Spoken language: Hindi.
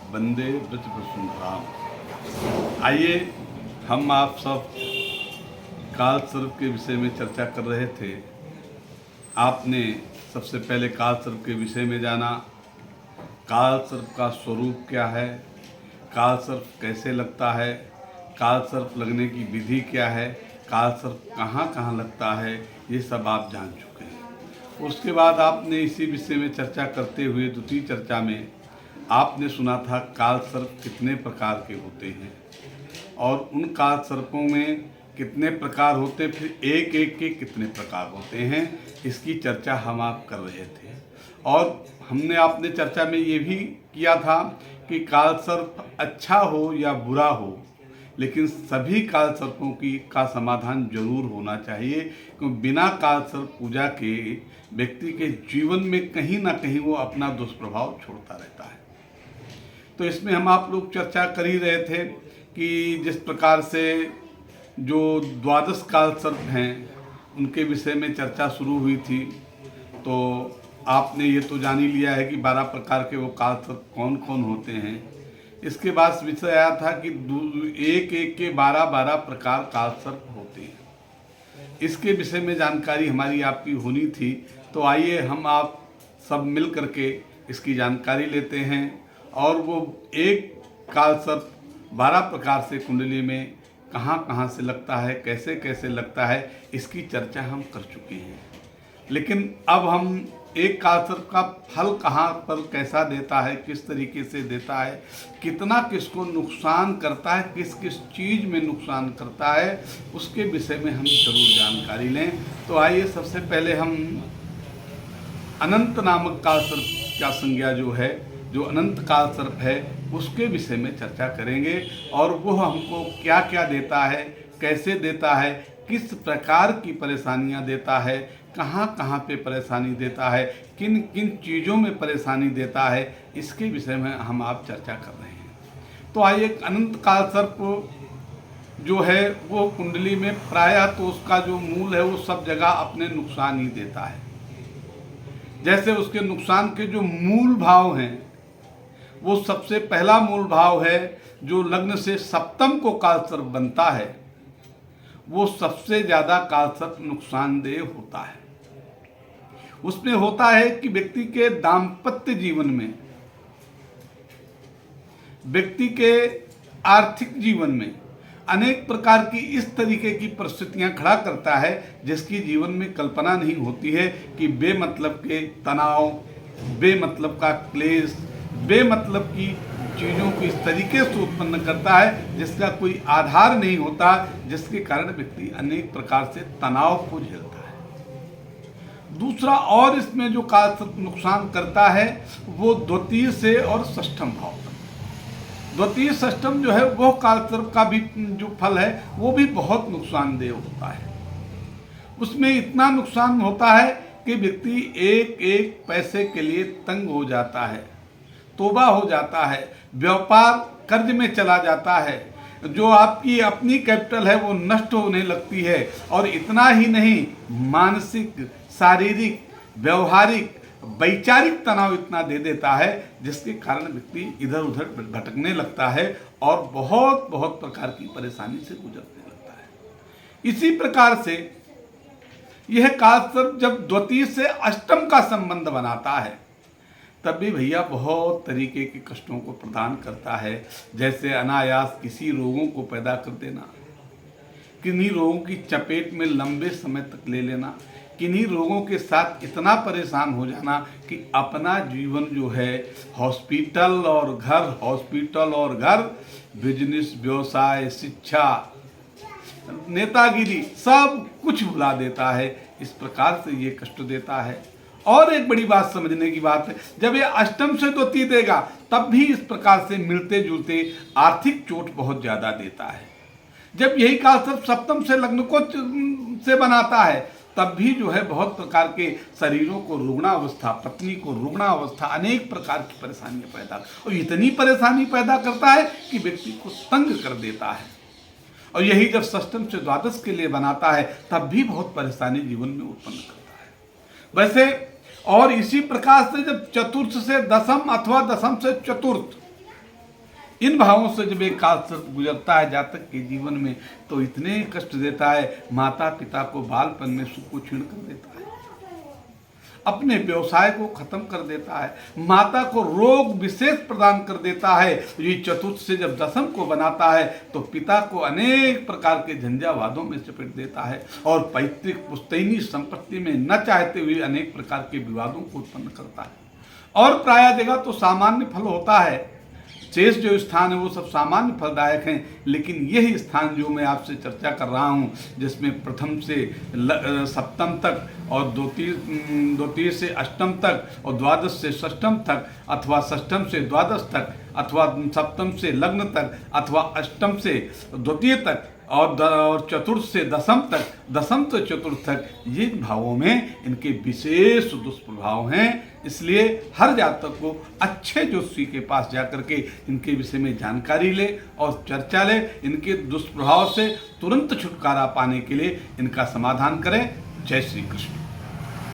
वंदे ब्रजभूषुंधराम। आइए हम आप सब काल सर्प के विषय में चर्चा कर रहे थे। आपने सबसे पहले काल सर्प के विषय में जाना, काल सर्प का स्वरूप क्या है, काल सर्प कैसे लगता है, काल सर्प लगने की विधि क्या है, काल सर्प कहाँ कहाँ लगता है, ये सब आप जान चुके हैं। उसके बाद आपने इसी विषय में चर्चा करते हुए द्वितीय चर्चा में आपने सुना था काल सर्प कितने प्रकार के होते हैं और उन काल सर्पों में कितने प्रकार होते, फिर एक एक के कितने प्रकार होते हैं, इसकी चर्चा हम आप कर रहे थे। और हमने आपने चर्चा में ये भी किया था कि काल सर्प अच्छा हो या बुरा हो, लेकिन सभी काल सर्पों का समाधान जरूर होना चाहिए, क्योंकि बिना काल सर्प पूजा के व्यक्ति के जीवन में कहीं ना कहीं वो अपना दुष्प्रभाव छोड़ता रहता है। तो इसमें हम आप लोग चर्चा कर ही रहे थे कि जिस प्रकार से जो द्वादश काल सर्प हैं उनके विषय में चर्चा शुरू हुई थी, तो आपने ये तो जान ही लिया है कि 12 प्रकार के वो काल सर्प कौन कौन होते हैं। इसके बाद विषय आया था कि एक एक के 12 प्रकार काल सर्प होते हैं। इसके विषय में जानकारी हमारी आपकी होनी थी, तो आइए हम आप सब मिल करके इसकी जानकारी लेते हैं। और वो एक काल सर्प 12 प्रकार से कुंडली में कहाँ कहाँ से लगता है, कैसे कैसे लगता है, इसकी चर्चा हम कर चुके हैं। लेकिन अब हम एक काल सर्प का फल कहाँ पर कैसा देता है, किस तरीके से देता है, कितना किसको नुकसान करता है, किस किस चीज़ में नुकसान करता है, उसके विषय में हम जरूर जानकारी लें। तो आइए सबसे पहले हम अनंत नामक काल सर्प का संज्ञा जो अनंत काल सर्प है उसके विषय में चर्चा करेंगे। और वो हमको क्या क्या देता है, कैसे देता है, किस प्रकार की परेशानियां देता है, कहाँ कहाँ पे परेशानी देता है, किन किन चीज़ों में परेशानी देता है, इसके विषय में हम आप चर्चा कर रहे हैं। तो आइए, अनंत काल सर्प जो है वो कुंडली में प्रायः तो उसका जो मूल है वो सब जगह अपने नुकसान ही देता है। जैसे उसके नुकसान के जो मूल भाव हैं, वो सबसे पहला मूल भाव है जो लग्न से सप्तम को काल सर्प बनता है, वो सबसे ज्यादा काल सर्प नुकसानदेह होता है। उसमें होता है कि व्यक्ति के दाम्पत्य जीवन में, व्यक्ति के आर्थिक जीवन में अनेक प्रकार की इस तरीके की परिस्थितियां खड़ा करता है जिसकी जीवन में कल्पना नहीं होती है, कि बेमतलब के तनाव, बेमतलब का क्लेश, बेमतलब की चीज़ों को इस तरीके से उत्पन्न करता है जिसका कोई आधार नहीं होता, जिसके कारण व्यक्ति अनेक प्रकार से तनाव को झेलता है। दूसरा और इसमें जो काल सर्प नुकसान करता है वो द्वितीय से और षष्ठम भाव तक। द्वितीय षष्ठम जो है वो काल सर्प का भी जो फल है वो भी बहुत नुकसानदेह होता है। उसमें इतना नुकसान होता है कि व्यक्ति एक एक पैसे के लिए तंग हो जाता है, तोबा हो जाता है, व्यापार कर्ज में चला जाता है, जो आपकी अपनी कैपिटल है वो नष्ट होने लगती है। और इतना ही नहीं, मानसिक, शारीरिक, व्यवहारिक, वैचारिक तनाव इतना दे देता है जिसके कारण व्यक्ति इधर उधर भटकने लगता है और बहुत बहुत प्रकार की परेशानी से गुजरने लगता है। इसी प्रकार से यह काल सर्प जब द्वितीय से अष्टम का संबंध बनाता है तब भी भैया बहुत तरीके के कष्टों को प्रदान करता है। जैसे अनायास किसी रोगों को पैदा कर देना, किन्हीं रोगों की चपेट में लंबे समय तक ले लेना, किन्हीं रोगों के साथ इतना परेशान हो जाना कि अपना जीवन जो है हॉस्पिटल और घर, हॉस्पिटल और घर, बिजनेस, व्यवसाय, शिक्षा, नेतागिरी, सब कुछ भुला देता है। इस प्रकार से ये कष्ट देता है। और एक बड़ी बात समझने की बात है, जब ये अष्टम से द्वितीय देगा तब भी इस प्रकार से मिलते जुलते आर्थिक चोट बहुत ज्यादा देता है। जब यही काल सर्प सप्तम से लग्न को से बनाता है तब भी जो है बहुत प्रकार के शरीरों को रुग्णावस्था, पत्नी को रुग्णावस्था, अनेक प्रकार की परेशानियां पैदा, और इतनी परेशानी पैदा करता है कि व्यक्ति को तंग कर देता है। और यही जब षष्ठम से द्वादश के लिए बनाता है तब भी बहुत परेशानी जीवन में उत्पन्न करता है। वैसे और इसी प्रकार से जब चतुर्थ से दसम अथवा दसम से चतुर्थ इन भावों से जब एक काल सर्प गुजरता है जातक के जीवन में, तो इतने कष्ट देता है, माता पिता को बालपन में सुख को छीन कर देता है, अपने व्यवसाय को खत्म कर देता है, माता को रोग विशेष प्रदान कर देता है। ये चतुर्थ से जब दशम को बनाता है तो पिता को अनेक प्रकार के झंझावादों में चपेट देता है और पैतृक पुश्तैनी संपत्ति में न चाहते हुए अनेक प्रकार के विवादों को उत्पन्न करता है। और प्रायः जगह तो सामान्य फल होता है, शेष जो स्थान है वो सब सामान्य फलदायक हैं, लेकिन यही स्थान जो मैं आपसे चर्चा कर रहा हूँ, जिसमें प्रथम से सप्तम तक और द्वितीय से अष्टम तक और द्वादश से षष्ठम तक अथवा षष्ठम से द्वादश तक अथवा सप्तम से लग्न तक अथवा अष्टम से द्वितीय तक और चतुर्थ से दशम तक, दशम से चतुर्थ तक, ये भावों में इनके विशेष दुष्प्रभाव हैं। इसलिए हर जातक को अच्छे ज्योतिषी के पास जाकर के इनके विषय में जानकारी ले और चर्चा ले, इनके दुष्प्रभाव से तुरंत छुटकारा पाने के लिए इनका समाधान करें। जय श्री कृष्ण।